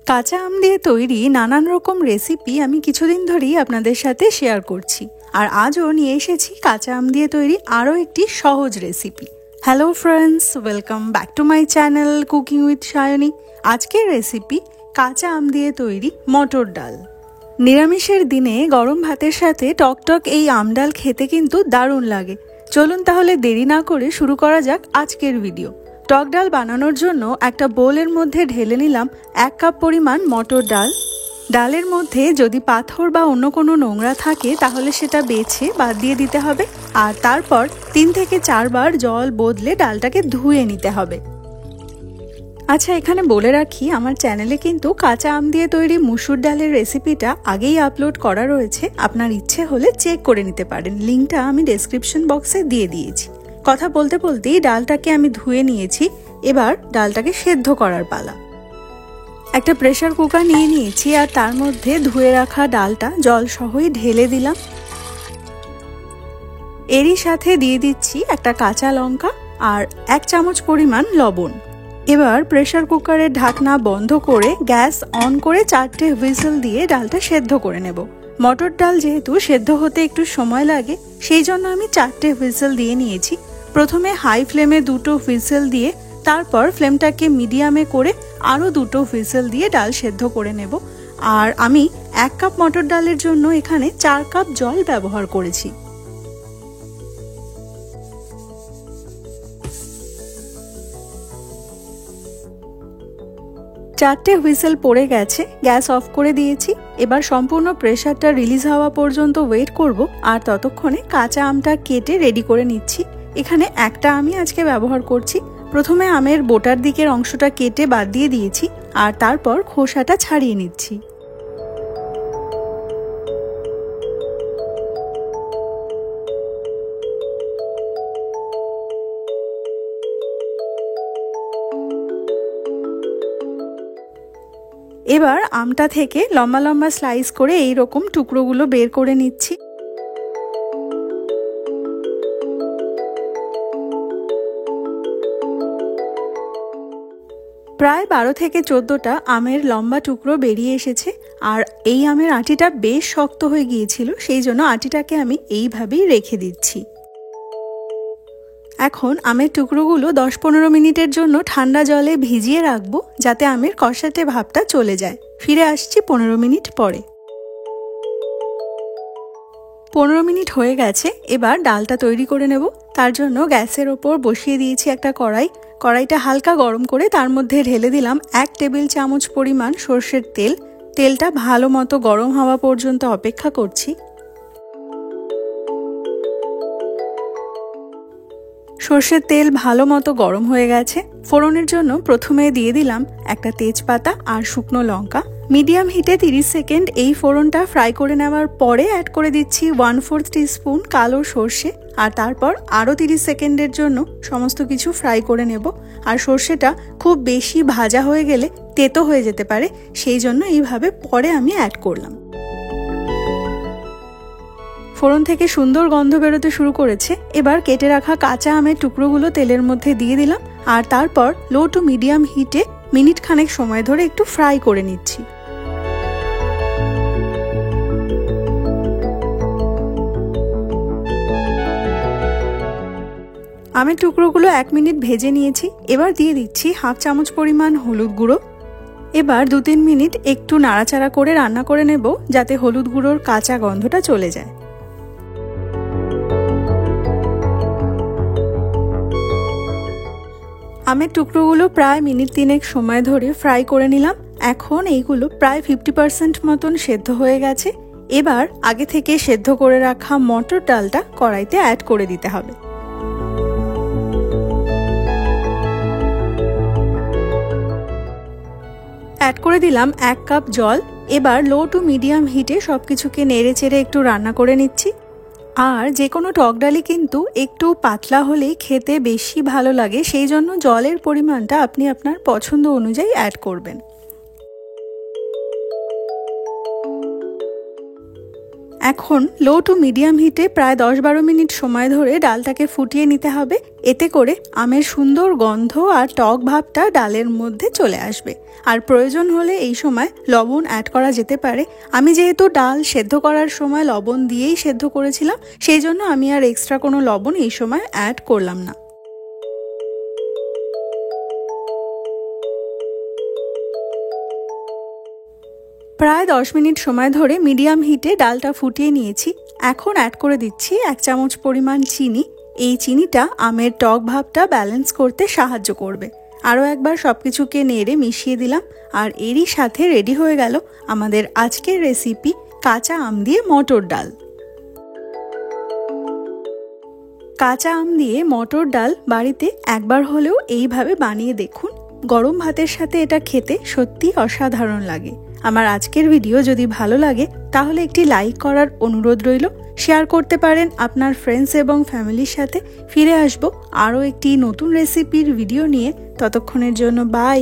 কাঁচা আম দিয়ে তৈরি নানান রকম রেসিপি আমি কিছুদিন ধরেই আপনাদের সাথে শেয়ার করছি। আর আজও নিয়ে এসেছি কাঁচা আম দিয়ে তৈরি আরও একটি সহজ recipe. Hello friends, welcome back to my channel cooking with Sayani. আজকের রেসিপি কাঁচা আম দিয়ে তৈরি মটর ডাল। নিরামিষের দিনে গরম ভাতের সাথে টকটক এই আম ডাল খেতে কিন্তু দারুণ লাগে। চলুন তাহলে দেরি না করে শুরু করা যাক আজকের ভিডিও। টক ডাল বানানোর জন্য একটা বোলের মধ্যে ঢেলে নিলাম 1 কাপ পরিমাণ মটর ডাল। ডালের মধ্যে যদি পাথর বা অন্য কোনো নোংরা থাকে তাহলে সেটা বেছে বাদ দিয়ে দিতে হবে। আর তারপর 3 থেকে 4 বার জল বদলে ডালটাকে ধুয়ে নিতে হবে। আচ্ছা, এখানে বলে রাখি, আমার চ্যানেলে কিন্তু কাঁচা আম দিয়ে তৈরি মুসুর ডালের রেসিপিটা আগেই আপলোড করা রয়েছে। আপনার ইচ্ছে হলে চেক করে নিতে পারেন, লিঙ্কটা আমি ডেসক্রিপশন বক্সে দিয়ে দিয়েছি। কথা বলতে বলতেই ডালটাকে আমি ধুয়ে নিয়েছি। এবার ডালটাকে সেদ্ধ করার পালা। একটা প্রেসার কুকার নিয়ে নিয়েছি আর তার মধ্যে ধুয়ে রাখা ডালটা জল সহই ঢেলে দিলাম। এরই সাথে দিয়ে দিচ্ছি একটা কাঁচা লঙ্কা আর 1 চামচ পরিমাণ লবণ। এবার প্রেসার কুকারের ঢাকনা বন্ধ করে গ্যাস অন করে 4টে হুইসেল দিয়ে ডালটা সেদ্ধ করে নেব। মটর ডাল যেহেতু সেদ্ধ হতে একটু সময় লাগে, সেই জন্য আমি 4টে হুইসেল দিয়ে নিয়েছি। প্রথমে হাই ফ্লেমে 2টো হুইসেল দিয়ে তারপর ফ্লেমটাকে মিডিয়ামে করে আরও 2টো হুইসেল দিয়ে ডাল সেদ্ধ করে নেব। আর আমি 1 কাপ মটর ডালের জন্য এখানে 4 কাপ জল ব্যবহার করেছি। চারটে হুইসেল পড়ে গেছে, গ্যাস অফ করে দিয়েছি। এবার সম্পূর্ণ প্রেসারটা রিলিজ হওয়া পর্যন্ত ওয়েট করব। আর ততক্ষণে কাঁচা আমটা কেটে রেডি করে নিচ্ছি। এখানে একটা আমি আজকে ব্যবহার করছি। প্রথমে আমের বোটার দিকের অংশটা কেটে বাদ দিয়ে দিয়েছি আর তারপর খোসাটা ছাড়িয়ে নিচ্ছি। এবার আমটা থেকে লম্বা লম্বা স্লাইস করে এই রকম টুকরোগুলো বের করে নিচ্ছি। প্রায় 12 থেকে 14টা আমের লম্বা টুকরো বেরিয়ে এসেছে। আর এই আমের আটিটা বেশ শক্ত হয়ে গিয়েছিল, সেই জন্য আটিটাকে আমি এইভাবেই রেখে দিচ্ছি। এখন আমের টুকরোগুলো 10-15 মিনিটের জন্য ঠান্ডা জলে ভিজিয়ে রাখবো, যাতে আমের কষাটে ভাবটা চলে যায়। ফিরে আসছি 15 মিনিট পরে। 15 মিনিট হয়ে গেছে। এবার ডালটা তৈরি করে নেব। তার জন্য গ্যাসের ওপর বসিয়ে দিয়েছি একটা কড়াই। কড়াইটা হালকা গরম করে তার মধ্যে ঢেলে দিলাম 1 টেবিল চামচ পরিমাণ সর্ষের তেল। তেলটা ভালো মতো গরম হওয়া পর্যন্ত অপেক্ষা করছি। সর্ষের তেল ভালো মতো গরম হয়ে গেছে। ফোড়নের জন্য প্রথমে দিয়ে দিলাম একটা তেজপাতা আর শুকনো লঙ্কা। মিডিয়াম হিটে 30 সেকেন্ড এই ফোড়নটা ফ্রাই করে নেওয়ার পরে অ্যাড করে দিচ্ছি 1/4 টিস্পুন কালো সর্ষে। আর তারপর আরও 30 সেকেন্ডের জন্য সমস্ত কিছু ফ্রাই করে নেব। আর সর্ষেটা খুব বেশি ভাজা হয়ে গেলে তেতো হয়ে যেতে পারে, সেই জন্য এইভাবে পরে আমি অ্যাড করলাম। ফোড়ন থেকে সুন্দর গন্ধ বেরোতে শুরু করেছে। এবার কেটে রাখা কাঁচা আমের টুকরোগুলো তেলের মধ্যে দিয়ে দিলাম আর তারপর লো টু মিডিয়াম হিটে মিনিট খানেক সময় ধরে একটু ফ্রাই করে নিচ্ছি। আমের টুকরোগুলো 1 মিনিট ভেজে নিয়েছি। এবার দিয়ে দিচ্ছি 1/2 চামচ পরিমাণ হলুদ গুঁড়ো। এবার 2-3 মিনিট একটু নাড়াচাড়া করে রান্না করে নেব, যাতে হলুদ গুঁড়োর কাঁচা গন্ধটা চলে যায়। আমের টুকরোগুলো প্রায় মিনিট 3 সময় ধরে ফ্রাই করে নিলাম। এখন এইগুলো প্রায় 50% মতন সেদ্ধ হয়ে গেছে। এবার আগে থেকে সেদ্ধ করে রাখা মটর ডালটা কড়াইতে অ্যাড করে দিতে হবে। অ্যাড করে দিলাম 1 কাপ জল। এবার লো টু মিডিয়াম হিটে সবকিছুকে নেড়ে চেড়ে একটু রান্না করে নিচ্ছি। আর যে কোনো টক ডালই কিন্তু একটু পাতলা হলেই খেতে বেশি ভালো লাগে, সেই জন্য জলের পরিমাণটা আপনি আপনার পছন্দ অনুযায়ী অ্যাড করবেন। এখন লো টু মিডিয়াম হিটে প্রায় 10-12 মিনিট সময় ধরে ডালটাকে ফুটিয়ে নিতে হবে। এতে করে আমের সুন্দর গন্ধ আর টক ভাবটা ডালের মধ্যে চলে আসবে। আর প্রয়োজন হলে এই সময় লবণ অ্যাড করা যেতে পারে। আমি যেহেতু ডাল সেদ্ধ করার সময় লবণ দিয়েই সেদ্ধ করেছিলাম, সেই জন্য আমি আর এক্সট্রা কোনো লবণ এই সময় অ্যাড করলাম না। প্রায় 10 মিনিট সময় ধরে মিডিয়াম হিটে ডালটা ফুটিয়ে নিয়েছি। এখন অ্যাড করে দিচ্ছি 1 চামচ পরিমাণ চিনি। এই চিনিটা আমের টক ভাবটা ব্যালেন্স করতে সাহায্য করবে। আরও একবার সবকিছুকে নেড়ে মিশিয়ে দিলাম। আর এরই সাথে রেডি হয়ে গেল আমাদের আজকের রেসিপি কাঁচা আম দিয়ে মটর ডাল। কাঁচা আম দিয়ে মটর ডাল বাড়িতে একবার হলেও এইভাবে বানিয়ে দেখুন। গরম ভাতের সাথে এটা খেতে সত্যি অসাধারণ লাগে। আমার আজকের ভিডিও যদি ভালো লাগে তাহলে একটি লাইক করার অনুরোধ রইল। শেয়ার করতে পারেন আপনার ফ্রেন্ডস এবং ফ্যামিলির সাথে। ফিরে আসবো আরও একটি নতুন রেসিপির ভিডিও নিয়ে। ততক্ষণের জন্য বাই।